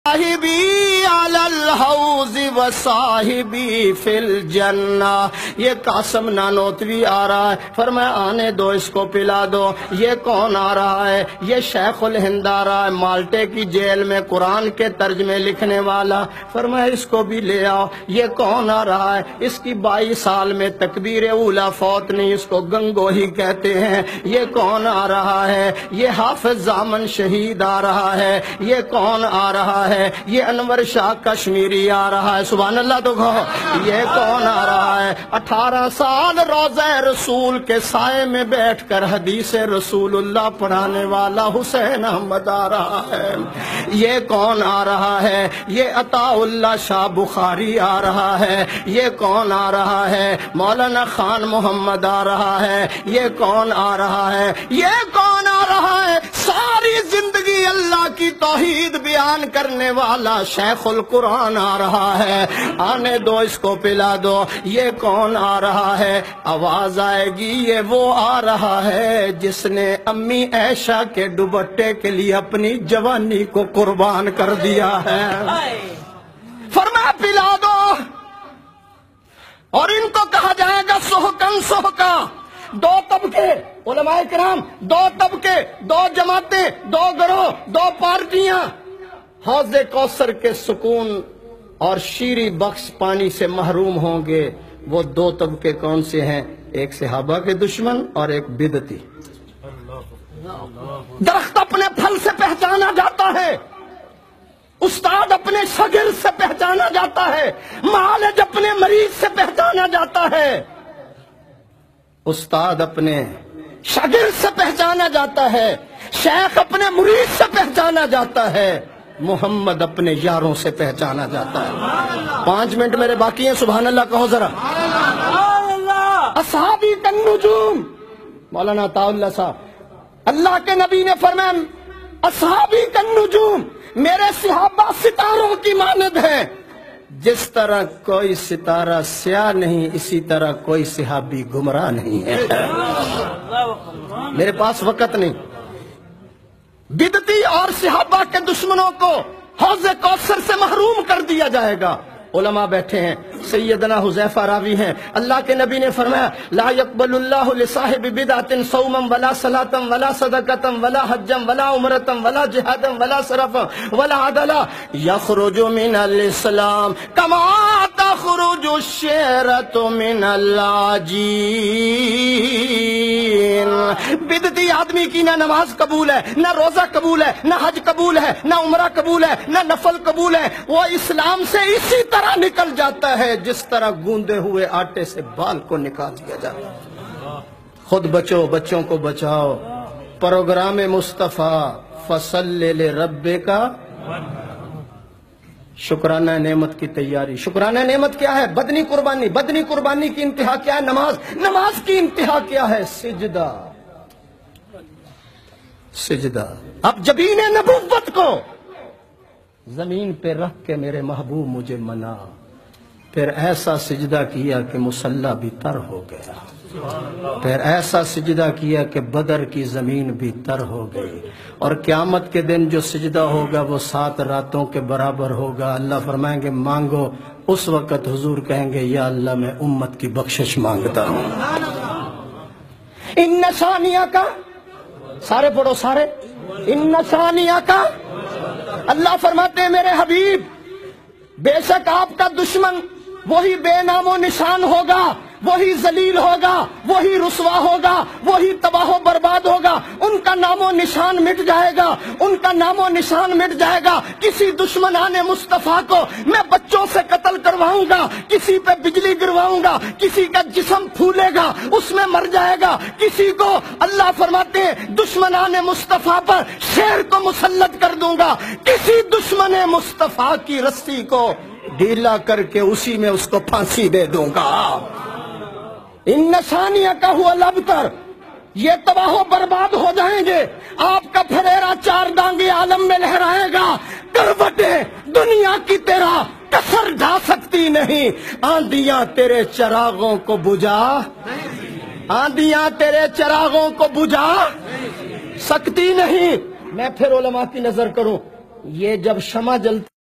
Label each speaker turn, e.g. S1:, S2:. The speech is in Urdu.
S1: صاحبی علی الحوض و صاحبی فی الجنہ. یہ قاسم نانوتوی آ رہا ہے، فرمایا آنے دو اس کو پلا دو. یہ کون آ رہا ہے؟ یہ شیخ الہند آ رہا ہے، مالٹے کی جیل میں قرآن کے ترجمے لکھنے والا. فرمایا اس کو بھی لے آؤ. یہ کون آ رہا ہے؟ اس کی 22 سال میں تکبیر اولا فوت نہیں، اس کو گنگوہی کہتے ہیں. یہ کون آ رہا ہے؟ یہ حافظ زامن شہید آ رہا ہے. یہ کون آ رہا ہے؟ یہ انور شاہ کشمیری آ رہا ہے. سبحان اللہ تو کہو. یہ کون آ رہا ہے؟ 18 سال روضہ رسول کے سائے میں بیٹھ کر حدیث رسول اللہ پڑھانے والا حسین احمد آ رہا ہے. یہ کون آ رہا ہے؟ یہ عطا اللہ شاہ بخاری آ رہا ہے. یہ کون آ رہا ہے؟ مولانا خان محمد آ رہا ہے. یہ کون آ رہا ہے؟ یہ کون آ رہا ہے؟ ساری زندگی اللہ کی توحید بیان کرنے والا شیخ القرآن آ رہا ہے. آنے دو اس کو پلا دو. یہ کون آ رہا ہے؟ آواز آئے گی یہ وہ آ رہا ہے جس نے امی عائشہ کے دوپٹے کے لیے اپنی جوانی کو قربان کر دیا ہے. فرمایا پلا دو. اور ان کو کہا جائے گا سحقن سحقا. 2 طبقے علماء کرام، 2 طبقے، 2 جماعتیں، 2 گروہ، 2 پارٹیاں. حوض کوثر کے سکون اور شیریں بخش پانی سے محروم ہوں گے. وہ 2 طبقے کون سے ہیں؟ ایک صحابہ کے دشمن اور ایک بدعتی. درخت اپنے پھل سے پہچانا جاتا ہے، استاد اپنے شاگرد سے پہچانا جاتا ہے، معالج اپنے مریض سے پہچانا جاتا ہے. استاد اپنے شاگرد سے پہچانا جاتا ہے، شیخ اپنے مرید سے پہچانا جاتا ہے، محمد اپنے یاروں سے پہچانا جاتا ہے. 5 منٹ میرے باقی ہیں. سبحان اللہ کہو ذرا. اصحابی کالنجوم. مولانا عطا اللہ صاحب، اللہ کے نبی نے فرمایا اصحابی کالنجوم، میرے صحابہ ستاروں کی مانند ہیں. جس طرح کوئی ستارہ سیاہ نہیں، اسی طرح کوئی صحابی گمراہ نہیں ہے. میرے پاس وقت نہیں. بدعتی اور صحابہ کے دشمنوں کو حوض کوثر سے محروم کر دیا جائے گا. علماء بیٹھے ہیں، سیدنا حذیفہ راوی ہیں. اللہ کے نبی نے فرمایا لا يقبل اللہ لصاحب بدعۃ صوما ولا صلاۃ ولا صدقۃ ولا حجا ولا عمرۃ ولا جہادا ولا صرفا ولا عدلا یخرج من الاسلام کما تخرج الشعرۃ من العجین. بدعتی آدمی کی نہ نماز قبول ہے، نہ روزہ قبول ہے، نہ حج قبول ہے، نہ عمرہ قبول ہے، نہ نفل قبول ہے. وہ اسلام سے اسی طرح نکل جاتا ہے جس طرح گوندے ہوئے آٹے سے بال کو نکال دیا جاتا ہے. خود بچو، بچوں کو بچاؤ. پروگرام مصطفیٰ فصلی لربک. شکرانہ نعمت کی تیاری. شکرانہ نعمت کیا ہے؟ بدنی قربانی. بدنی قربانی کی انتہا کیا ہے؟ نماز. نماز کی انتہا کیا ہے؟ سجدہ. سجدہ. اب جبین نبوت کو زمین پہ رکھ کے میرے محبوب مجھے منا. پھر ایسا سجدہ کیا کہ مصلی بھی تر ہو گیا. پھر ایسا سجدہ کیا کہ بدر کی زمین بھی تر ہو گئی. اور قیامت کے دن جو سجدہ ہوگا وہ 7 راتوں کے برابر ہوگا. اللہ فرمائیں گے مانگو. اس وقت حضور کہیں گے یا اللہ میں امت کی بخشش مانگتا ہوں. ان ثانیہ کا سارے پڑھو سارے. ان ثانیہ کا. اللہ فرماتے ہیں میرے حبیب بے شک آپ کا دشمن وہی بے نام و نشان ہوگا، وہی ذلیل ہوگا، وہی رسوا ہوگا، وہی تباہ و برباد ہوگا. ان کا نام و نشان مٹ جائے گا. ان کا نام و نشان مٹ جائے گا. کسی دشمنان مصطفیٰ کو میں بچوں سے قتل کرواؤں گا، کسی پہ بجلی گرواؤں گا، کسی کا جسم پھولے گا، اس میں مر جائے گا. کسی کو اللہ فرماتے ہیں دشمنان مصطفیٰ پر شیر کو مسلط کر دوں گا. کسی دشمن مصطفیٰ کی رسی کو ڈھیلا کر کے اسی میں اس کو پھانسی دے دوں گا. ان ثانیہ کا ہوا الابتر. یہ تباہ و برباد ہو جائیں گے. آپ کا پھریرا 4 ڈانگی عالم میں لہرائے گا. کروٹیں دنیا کی تیرا کسر ڈھا سکتی نہیں. آندیاں تیرے چراغوں کو بجھا، آندیاں تیرے چراغوں کو بجھا سکتی نہیں. میں پھر علماء کی نظر کروں. یہ جب شمع جلتی